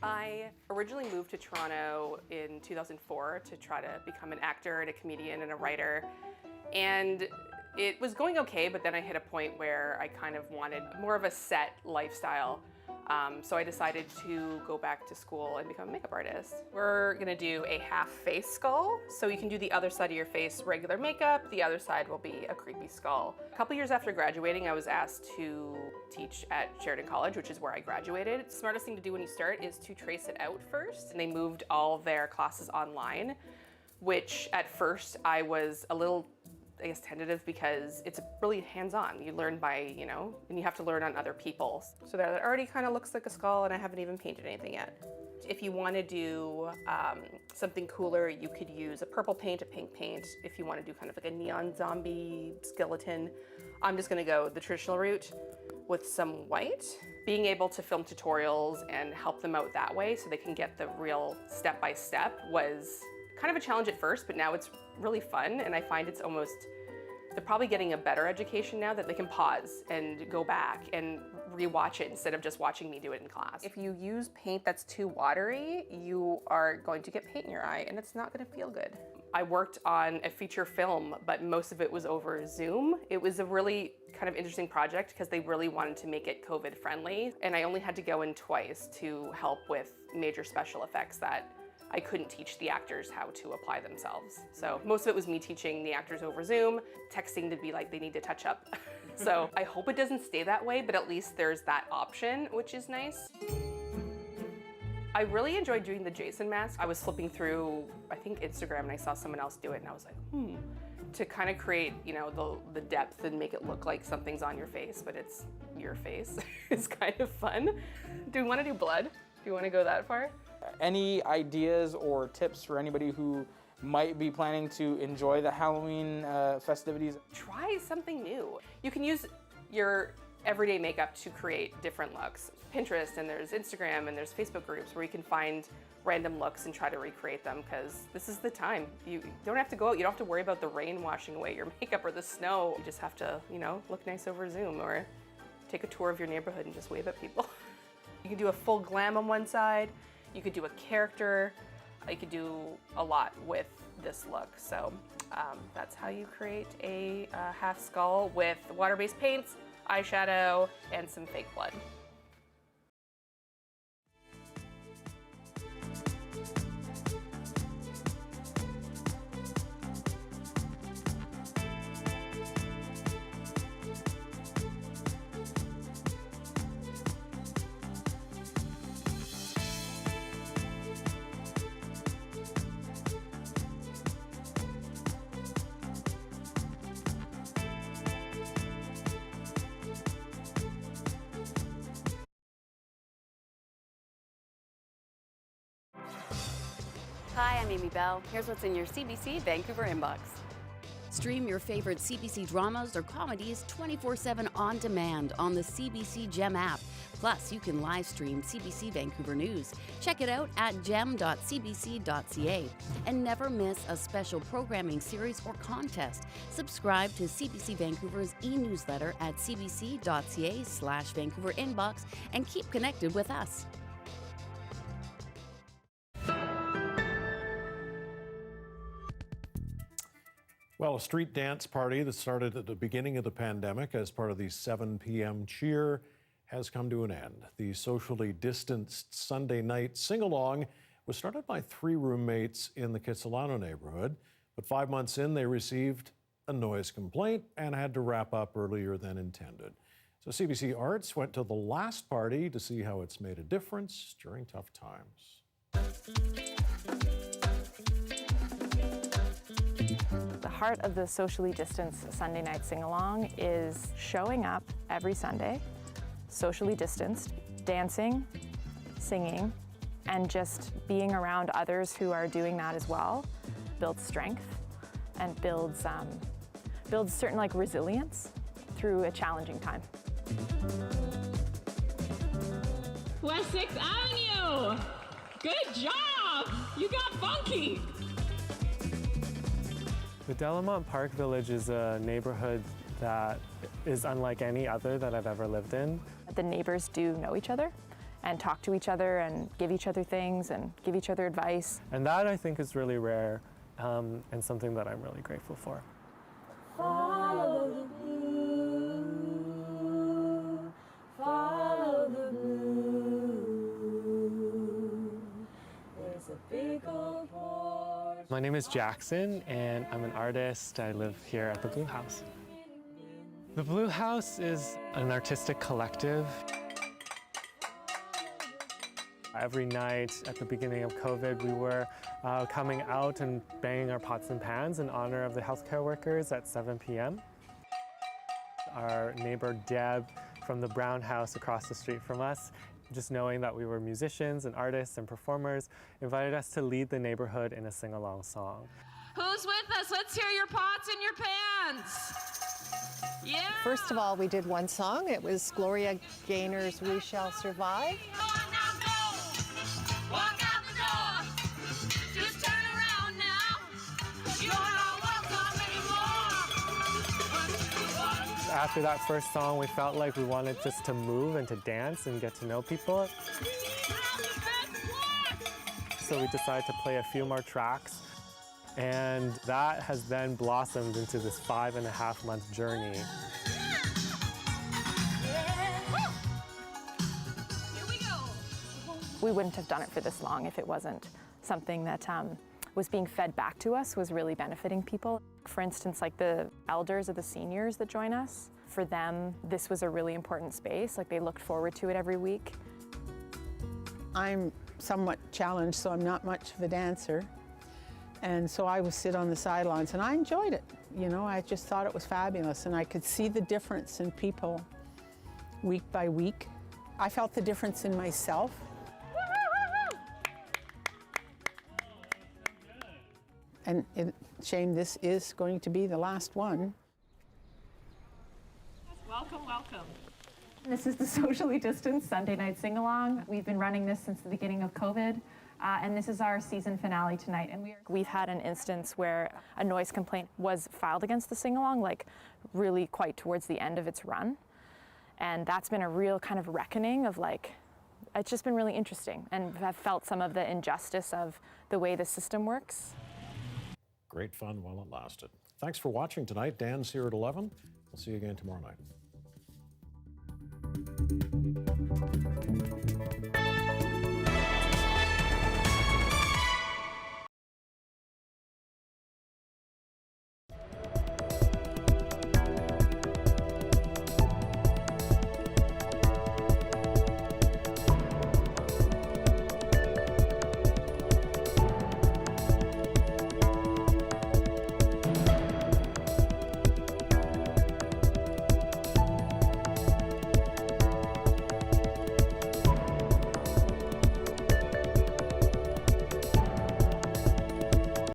I originally moved to Toronto in 2004 to try to become an actor and a comedian and a writer. And it was going okay, but then I hit a point where I kind of wanted more of a set lifestyle. So I decided to go back to school and become a makeup artist. We're gonna do a half face skull. So you can do the other side of your face regular makeup, the other side will be a creepy skull. A couple years after graduating, I was asked to teach at Sheridan College, which is where I graduated. The smartest thing to do when you start is to trace it out first. And they moved all their classes online, which at first I was a little, I guess, tentative because it's really hands-on. You learn by, and you have to learn on other people. So that already kind of looks like a skull, and I haven't even painted anything yet. If you want to do something cooler, you could use a purple paint, a pink paint. If you want to do kind of like a neon zombie skeleton, I'm just going to go the traditional route with some white. Being able to film tutorials and help them out that way so they can get the real step-by-step was kind of a challenge at first, but now it's really fun, and I find it's almost, they're probably getting a better education now that they can pause and go back and rewatch it instead of just watching me do it in class. If you use paint that's too watery, you are going to get paint in your eye, and it's not going to feel good. I worked on a feature film, but most of it was over Zoom. It was a really kind of interesting project because they really wanted to make it COVID friendly, and I only had to go in twice to help with major special effects that I couldn't teach the actors how to apply themselves. So most of it was me teaching the actors over Zoom, texting to be like, they need to touch up. So I hope it doesn't stay that way, but at least there's that option, which is nice. I really enjoyed doing the Jason mask. I was flipping through, I think, Instagram, and I saw someone else do it, and I was like, to kind of create, the depth and make it look like something's on your face, but it's your face. It's kind of fun. Do we want to do blood? Do you want to go that far? Any ideas or tips for anybody who might be planning to enjoy the Halloween festivities? Try something new. You can use your everyday makeup to create different looks. Pinterest, and there's Instagram, and there's Facebook groups where you can find random looks and try to recreate them, because this is the time. You don't have to go out, you don't have to worry about the rain washing away your makeup or the snow. You just have to, you know, look nice over Zoom or take a tour of your neighborhood and just wave at people. You can do a full glam on one side, you could do a character, you could do a lot with this look. So that's how you create a half skull with water-based paints, eyeshadow, and some fake blood. Hi, I'm Amy Bell. Here's what's in your CBC Vancouver Inbox. Stream your favorite CBC dramas or comedies 24/7 on demand on the CBC Gem app. Plus, you can live stream CBC Vancouver News. Check it out at gem.cbc.ca. And never miss a special programming series or contest. Subscribe to CBC Vancouver's e-newsletter at cbc.ca/Vancouver Inbox and keep connected with us. Well, a street dance party that started at the beginning of the pandemic as part of the 7 p.m. cheer has come to an end. The socially distanced Sunday night sing-along was started by 3 roommates in the Kitsilano neighborhood, but 5 months in, they received a noise complaint and had to wrap up earlier than intended. So CBC Arts went to the last party to see how it's made a difference during tough times. The heart of the socially distanced Sunday night sing-along is showing up every Sunday, socially distanced, dancing, singing, and just being around others who are doing that as well builds strength and builds certain resilience through a challenging time. Wessex Avenue! Good job! You got funky! The Delamont Park Village is a neighborhood that is unlike any other that I've ever lived in. The neighbors do know each other and talk to each other and give each other things and give each other advice. And that I think is really rare and something that I'm really grateful for. Follow the blue, follow the blue. There's a big old porch. My name is Jackson and I'm an artist. I live here at the Blue House. The Blue House is an artistic collective. Every night at the beginning of COVID, we were coming out and banging our pots and pans in honor of the healthcare workers at 7 p.m. Our neighbor Deb from the Brown House across the street from us, just knowing that we were musicians and artists and performers, invited us to lead the neighborhood in a sing-along song. Who's with us? Let's hear your pots and your pans. Yeah! First of all, we did one song. It was Gloria Gaynor's We Shall Survive. Walk out the door. Just turn around now. You're not welcome anymore. After that first song, we felt like we wanted just to move and to dance and get to know people. So we decided to play a few more tracks. And that has then blossomed into this 5.5-month journey. We wouldn't have done it for this long if it wasn't something that was being fed back to us, was really benefiting people. For instance, like the elders or the seniors that join us, for them, this was a really important space. Like they looked forward to it every week. I'm somewhat challenged, so I'm not much of a dancer. And so I would sit on the sidelines and I enjoyed it. You know, I just thought it was fabulous and I could see the difference in people week by week. I felt the difference in myself. And shame this is going to be the last one. Welcome, welcome. This is the socially distanced Sunday night sing-along. We've been running this since the beginning of COVID, and this is our season finale tonight. And we've had an instance where a noise complaint was filed against the sing-along, like really quite towards the end of its run. And that's been a real kind of reckoning of like, it's just been really interesting, and I've felt some of the injustice of the way the system works. Great fun while it lasted. Thanks for watching tonight. Dan's here at 11. We'll see you again tomorrow night.